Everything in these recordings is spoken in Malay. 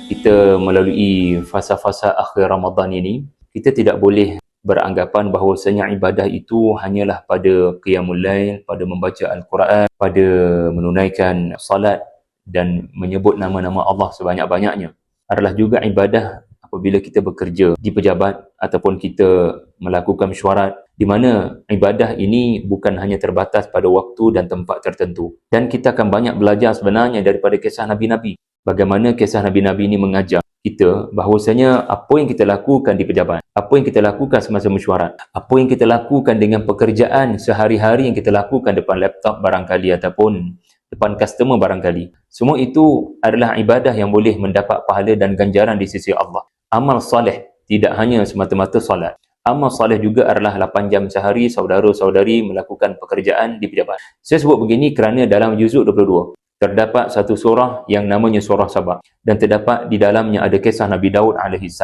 kita melalui fasa-fasa akhir Ramadan ini, kita tidak boleh beranggapan bahawasanya ibadah itu hanyalah pada qiyamul lail, pada membaca Al-Quran, pada menunaikan salat dan menyebut nama-nama Allah sebanyak-banyaknya. Adalah juga ibadah apabila kita bekerja di pejabat ataupun kita melakukan mesyuarat, di mana ibadah ini bukan hanya terbatas pada waktu dan tempat tertentu. Dan kita akan banyak belajar sebenarnya daripada kisah Nabi-Nabi. Bagaimana kisah Nabi-Nabi ini mengajar kita bahawasanya apa yang kita lakukan di pejabat, apa yang kita lakukan semasa mesyuarat, apa yang kita lakukan dengan pekerjaan sehari-hari yang kita lakukan depan laptop barangkali ataupun depan customer barangkali. Semua itu adalah ibadah yang boleh mendapat pahala dan ganjaran di sisi Allah. Amal soleh tidak hanya semata-mata solat. Amal soleh juga adalah 8 jam sehari saudara-saudari melakukan pekerjaan di pejabat. Saya sebut begini kerana dalam juzuk 22 terdapat satu surah yang namanya surah Sabah, dan terdapat di dalamnya ada kisah Nabi Daud AS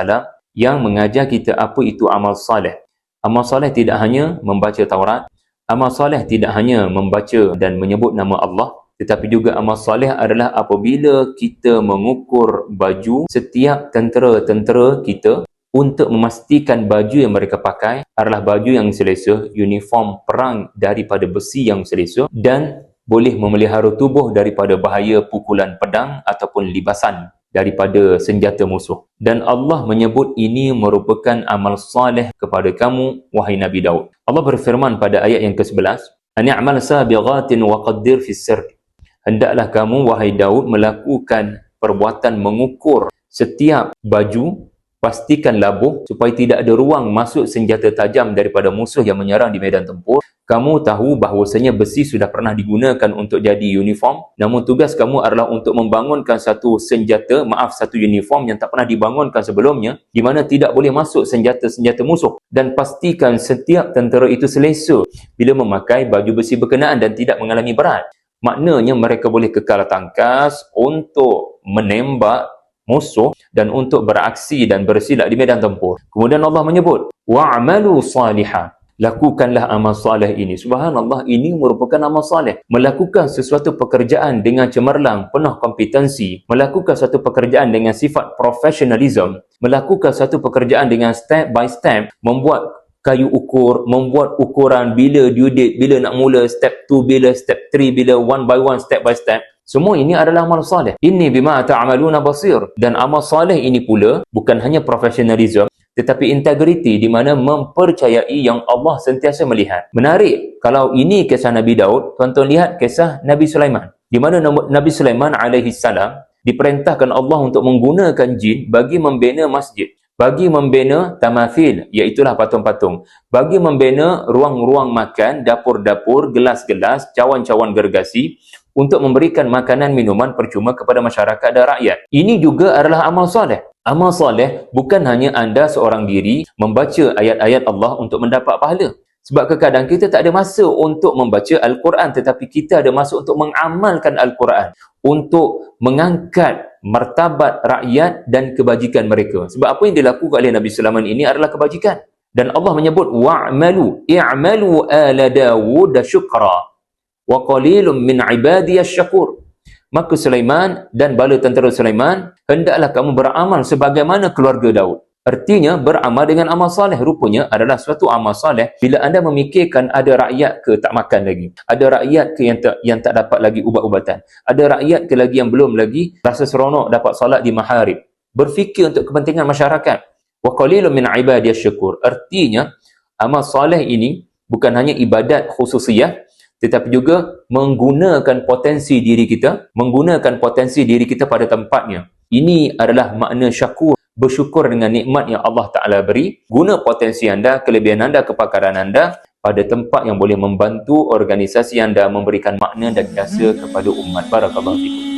yang mengajar kita apa itu amal soleh. Amal soleh tidak hanya membaca Taurat, amal soleh tidak hanya membaca dan menyebut nama Allah, tetapi juga amal soleh adalah apabila kita mengukur baju setiap tentera-tentera kita untuk memastikan baju yang mereka pakai adalah baju yang selesa, uniform perang daripada besi yang selesa, dan boleh memelihara tubuh daripada bahaya pukulan pedang ataupun libasan daripada senjata musuh. Dan Allah menyebut ini merupakan amal soleh kepada kamu, wahai Nabi Daud. Allah berfirman pada ayat yang ke-11, "Ani'mal sabighatin wa qaddir fis sirr." Hendaklah kamu, wahai Daud, melakukan perbuatan mengukur setiap baju, pastikan labuh supaya tidak ada ruang masuk senjata tajam daripada musuh yang menyerang di medan tempur. Kamu tahu bahawasanya besi sudah pernah digunakan untuk jadi uniform, namun tugas kamu adalah untuk membangunkan satu satu uniform yang tak pernah dibangunkan sebelumnya, di mana tidak boleh masuk senjata-senjata musuh, dan pastikan setiap tentera itu selesa bila memakai baju besi berkenaan dan tidak mengalami berat. Maknanya mereka boleh kekal tangkas untuk menembak musuh dan untuk beraksi dan bersilat di medan tempur. Kemudian Allah menyebut, wa'amalu salihah. Lakukanlah amal soleh ini. Subhanallah, ini merupakan amal soleh. Melakukan sesuatu pekerjaan dengan cemerlang, penuh kompetensi, melakukan satu pekerjaan dengan sifat profesionalism, melakukan satu pekerjaan dengan step by step, membuat kayu ukur, membuat ukuran bila due date, bila nak mula, step 2 bila, step 3 bila, one by one, step by step. Semua ini adalah amal soleh. Inni bima ta'amaluna basir. Dan amal soleh ini pula bukan hanya profesionalism, tetapi integriti, di mana mempercayai yang Allah sentiasa melihat. Menarik, kalau ini kisah Nabi Daud, tuan-tuan lihat kisah Nabi Sulaiman, di mana Nabi Sulaiman alaihissalam diperintahkan Allah untuk menggunakan jin bagi membina masjid, bagi membina tamathil, iaitulah patung-patung, bagi membina ruang-ruang makan, dapur-dapur, gelas-gelas, cawan-cawan gergasi, untuk memberikan makanan minuman percuma kepada masyarakat dan rakyat. Ini juga adalah amal soleh. Amal soleh bukan hanya anda seorang diri membaca ayat-ayat Allah untuk mendapat pahala. Sebab kadang-kadang kita tak ada masa untuk membaca Al-Quran, tetapi kita ada masa untuk mengamalkan Al-Quran, untuk mengangkat martabat rakyat dan kebajikan mereka. Sebab apa yang dilakukan oleh Nabi Sulaiman ini adalah kebajikan. Dan Allah menyebut, wa'amalu, i'amalu ala Dawud syukra, wa qalilun min ibadiyas syakur. Maka Sulaiman dan bala tentera Sulaiman, hendaklah kamu beramal sebagaimana keluarga Daud. Artinya beramal dengan amal soleh. Rupanya adalah suatu amal soleh bila anda memikirkan ada rakyat ke tak makan lagi, ada rakyat ke yang tak dapat lagi ubat-ubatan, ada rakyat ke lagi yang belum lagi rasa seronok dapat solat di maharib. Berfikir untuk kepentingan masyarakat. Wa qalilun min ibadiyas syakur. Artinya amal soleh ini bukan hanya ibadat khususiyah, tetapi juga menggunakan potensi diri kita, menggunakan potensi diri kita pada tempatnya. Ini adalah makna syakur, bersyukur dengan nikmat yang Allah Ta'ala beri. Guna potensi anda, kelebihan anda, kepakaran anda pada tempat yang boleh membantu organisasi anda memberikan makna dan jasa kepada umat. Barakallahu fikum.